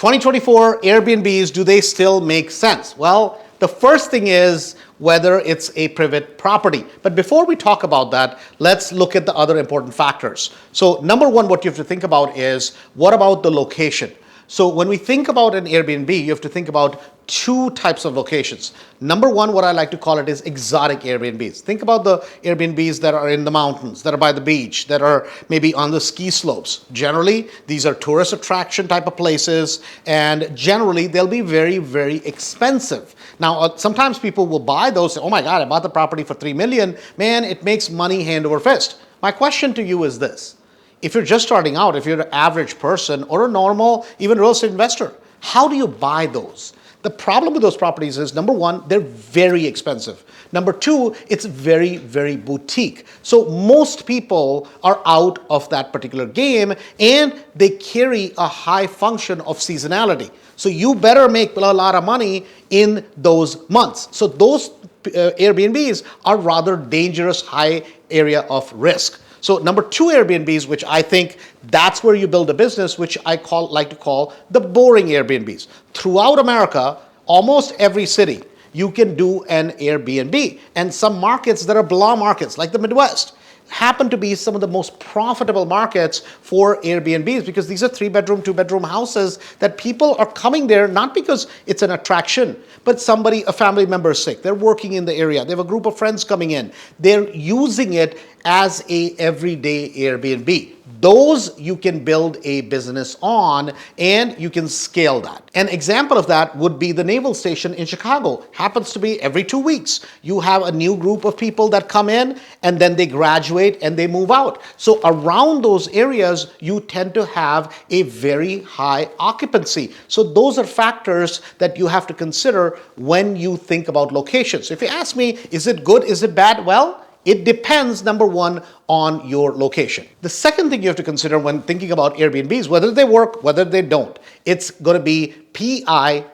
2024 Airbnbs, do they still make sense? Well, the first thing is whether it's a private property. But before we talk about that, let's look at the other important factors. So number one, what you have to think about is, what about the location? So when we think about an Airbnb, you have to think about two types of locations. Number one, what I like to call it is exotic Airbnbs. Think about the Airbnbs that are in the mountains, that are by the beach, that are maybe on the ski slopes. Generally, these are tourist attraction type of places, and generally they'll be very, very expensive. Now, sometimes people will buy those, say, oh my God, I bought the property for $3 million. Man, it makes money hand over fist. My question to you is this. If you're just starting out, if you're an average person or a normal, even real estate investor, how do you buy those? The problem with those properties is, number one, they're very expensive. Number two, it's very, very boutique. So most people are out of that particular game, and they carry a high function of seasonality. So you better make a lot of money in those months. So those Airbnbs are rather dangerous, high area of risk. So number two Airbnbs, which I think that's where you build a business, which I like to call the boring Airbnbs. Throughout America, almost every city, you can do an Airbnb. And some markets that are blah markets, like the Midwest, happen to be some of the most profitable markets for Airbnbs, because these are 3-bedroom, 2-bedroom houses that people are coming there not because it's an attraction, but a family member is sick. They're working in the area. They have a group of friends coming in. They're using it as a everyday Airbnb. Those you can build a business on, and you can scale that. An example of that would be the Naval Station in Chicago. Happens to be every 2 weeks. You have a new group of people that come in, and then they graduate and they move out. So around those areas, you tend to have a very high occupancy. So those are factors that you have to consider when you think about locations. If you ask me, is it good, is it bad? Well, it depends, number one, on your location. The second thing you have to consider when thinking about Airbnbs, whether they work, whether they don't, it's going to be PITI.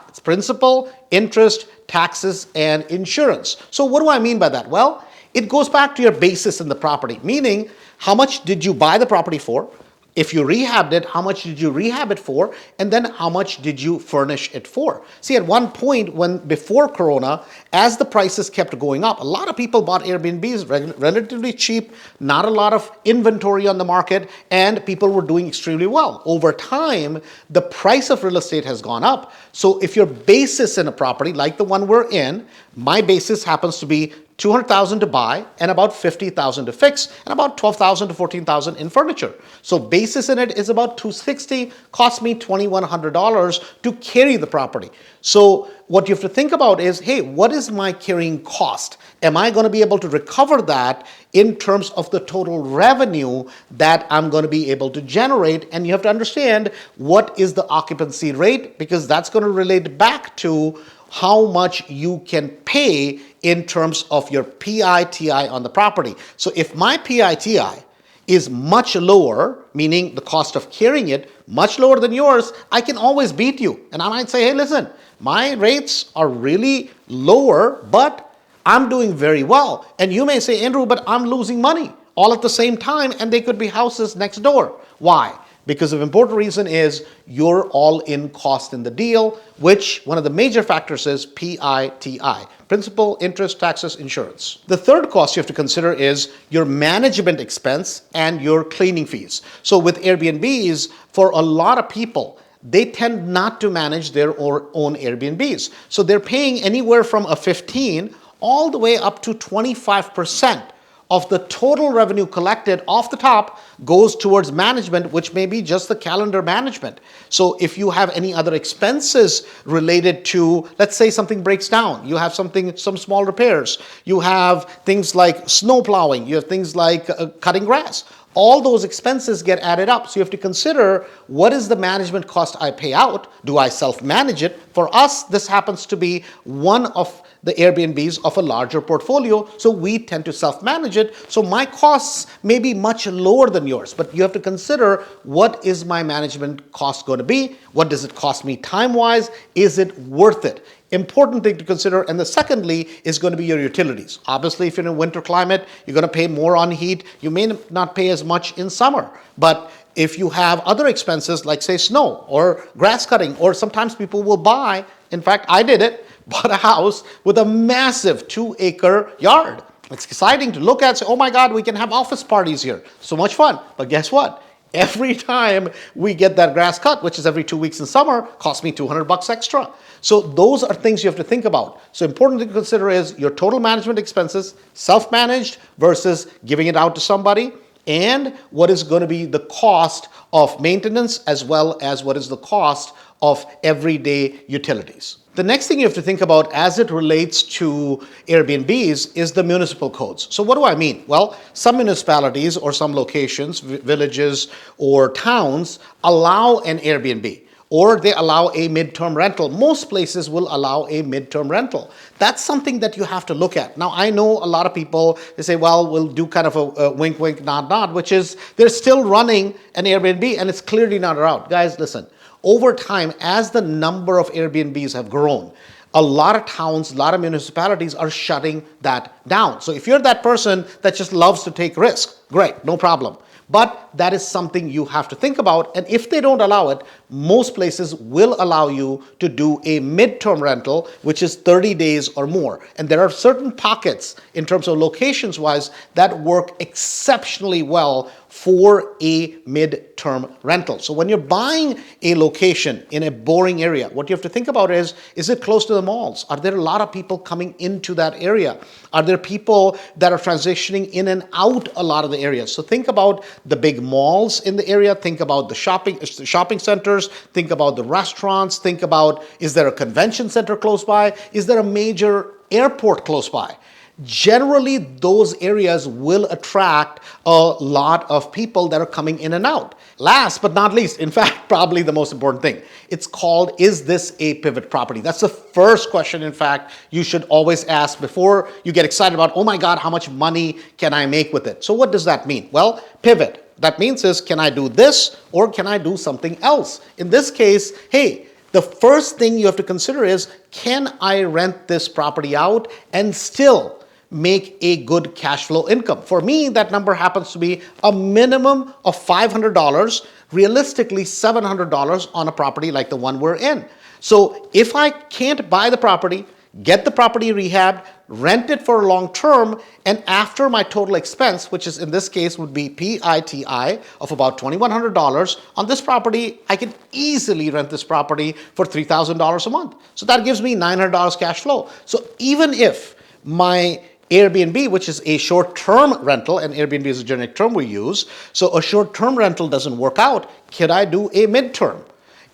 It's principal, interest, taxes, and insurance. So what do I mean by that? Well, it goes back to your basis in the property, meaning how much did you buy the property for? If you rehabbed it, how much did you rehab it for? And then how much did you furnish it for? See, at one point before Corona, as the prices kept going up, a lot of people bought Airbnbs relatively cheap, not a lot of inventory on the market, and people were doing extremely well. Over time, the price of real estate has gone up. So if your basis in a property, like the one we're in, my basis happens to be $200,000 to buy and about $50,000 to fix and about $12,000 to $14,000 in furniture. So basis in it is about $260, cost me $2,100 to carry the property. So what you have to think about is, hey, what is my carrying cost? Am I going to be able to recover that in terms of the total revenue that I'm going to be able to generate? And you have to understand what is the occupancy rate, because that's going to relate back to how much you can pay in terms of your PITI on the property. So if my PITI is much lower, meaning the cost of carrying it much lower than yours, I can always beat you. And I might say, hey, listen, my rates are really lower, but I'm doing very well. And you may say, Andrew, but I'm losing money all at the same time, and they could be houses next door. Why? Because the important reason is your all-in cost in the deal, which one of the major factors is PITI, principal, interest, taxes, insurance. The third cost you have to consider is your management expense and your cleaning fees. So with Airbnbs, for a lot of people, they tend not to manage their own Airbnbs. So they're paying anywhere from a 15 all the way up to 25% of the total revenue collected off the top goes towards management, which may be just the calendar management. So if you have any other expenses related to, let's say something breaks down, you have some small repairs, you have things like snow plowing, you have things like cutting grass. All those expenses get added up. So you have to consider, what is the management cost I pay out? Do I self-manage it? For us, this happens to be one of the Airbnbs of a larger portfolio, so we tend to self-manage it. So my costs may be much lower than yours, but you have to consider, what is my management cost going to be? What does it cost me time-wise? Is it worth it? Important thing to consider. And the secondly is going to be your utilities. Obviously, if you're in a winter climate, you're going to pay more on heat. You may not pay as much in summer, but if you have other expenses like say snow or grass cutting, or sometimes people will buy, in fact I did it, bought a house with a massive 2-acre yard. It's exciting to look at, say, oh my God, we can have office parties here. So much fun. But guess what? Every time we get that grass cut, which is every 2 weeks in summer, costs me $200 extra. So those are things you have to think about. So important to consider is your total management expenses, self-managed versus giving it out to somebody, and what is going to be the cost of maintenance as well as what is the cost of everyday utilities. The next thing you have to think about as it relates to Airbnbs is the municipal codes. So what do I mean? Well, some municipalities or some locations, villages or towns allow an Airbnb, or they allow a midterm rental. Most places will allow a midterm rental. That's something that you have to look at. Now, I know a lot of people, they say, well, we'll do kind of a wink, wink, nod, nod, which is they're still running an Airbnb and it's clearly not out. Guys, listen. Over time, as the number of Airbnbs have grown, a lot of towns, a lot of municipalities are shutting that down. So if you're that person that just loves to take risk, great, no problem. But that is something you have to think about. And if they don't allow it, most places will allow you to do a midterm rental, which is 30 days or more. And there are certain pockets in terms of locations wise that work exceptionally well for a midterm rental. So when you're buying a location in a boring area, what you have to think about is it close to the malls? Are there a lot of people coming into that area? Are there people that are transitioning in and out a lot of the areas? So think about the big malls in the area, think about the shopping centers, think about the restaurants, think about, is there a convention center close by? Is there a major airport close by? Generally, those areas will attract a lot of people that are coming in and out. Last but not least, in fact, probably the most important thing, it's called, is this a pivot property? That's the first question, in fact, you should always ask before you get excited about, oh my God, how much money can I make with it? So what does that mean? Well, pivot. That means is, can I do this or can I do something else? In this case, hey, the first thing you have to consider is, can I rent this property out and still make a good cash flow income? For me, that number happens to be a minimum of $500, realistically $700 on a property like the one we're in. So if I can't buy the property, get the property rehabbed, rent it for long term, and after my total expense, which is in this case would be PITI of about $2,100 on this property, I can easily rent this property for $3,000 a month. So that gives me $900 cash flow. So even if my Airbnb, which is a short-term rental, and Airbnb is a generic term we use, so a short-term rental doesn't work out, can I do a midterm?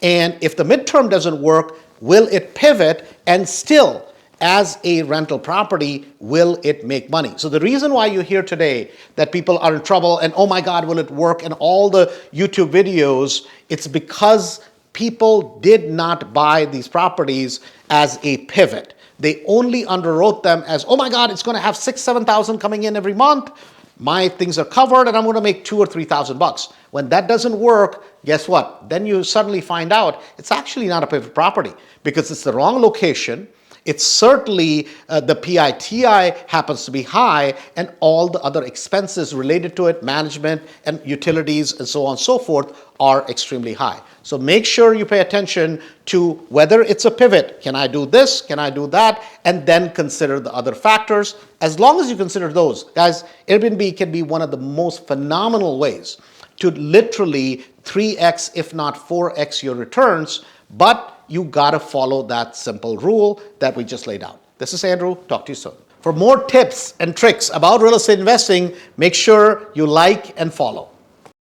And if the midterm doesn't work, will it pivot and still, as a rental property, will it make money? So the reason why you hear today that people are in trouble and, oh my God, will it work, and all the YouTube videos, it's because people did not buy these properties as a pivot. They only underwrote them as, oh my God, it's going to have $6,000, $7,000 coming in every month. My things are covered and I'm going to make $2,000 or $3,000. When that doesn't work, guess what? Then you suddenly find out it's actually not a pivot property because it's the wrong location. It's certainly the PITI happens to be high, and all the other expenses related to it, management and utilities and so on and so forth, are extremely high. So make sure you pay attention to whether it's a pivot. Can I do this? Can I do that? And then consider the other factors. As long as you consider those, guys, Airbnb can be one of the most phenomenal ways to literally 3x, if not 4x your returns, but you gotta follow that simple rule that we just laid out. This is Andrew. Talk to you soon. For more tips and tricks about real estate investing, make sure you like and follow.